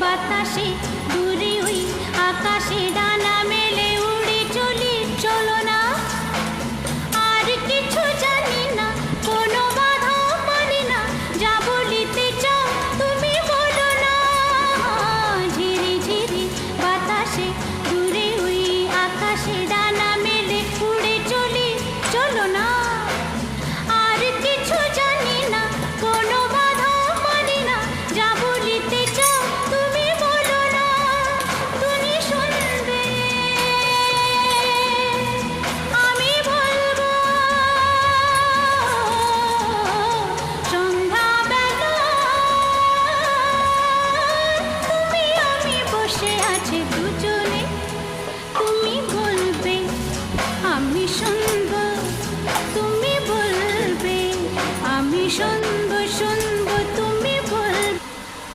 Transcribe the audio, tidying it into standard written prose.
বাতাসে দূরে ওই আকাশে ডানা মেলে উড়ে চলি, চলো না। আর কিছু জানি না, কোনো বাধা মানি না, যা বলিতে চাও তুমি বলো না। ঝিরি ঝিরি বাতাসে দূরে ওই আকাশে ডানা মেলে উড়ে চলি, চলো না। আর কিছু জানি না, কোনো বাধা মানি না, যা বলিতে চাও তুমি বলো না। তুমি শুনবে, আমি বলবো। সন্ধ্যাবেলা তুমি আমি বসে আছি দুজনে, তুমি বলবে আমি শুনবো, তুমি বলবে আমি শুনবো।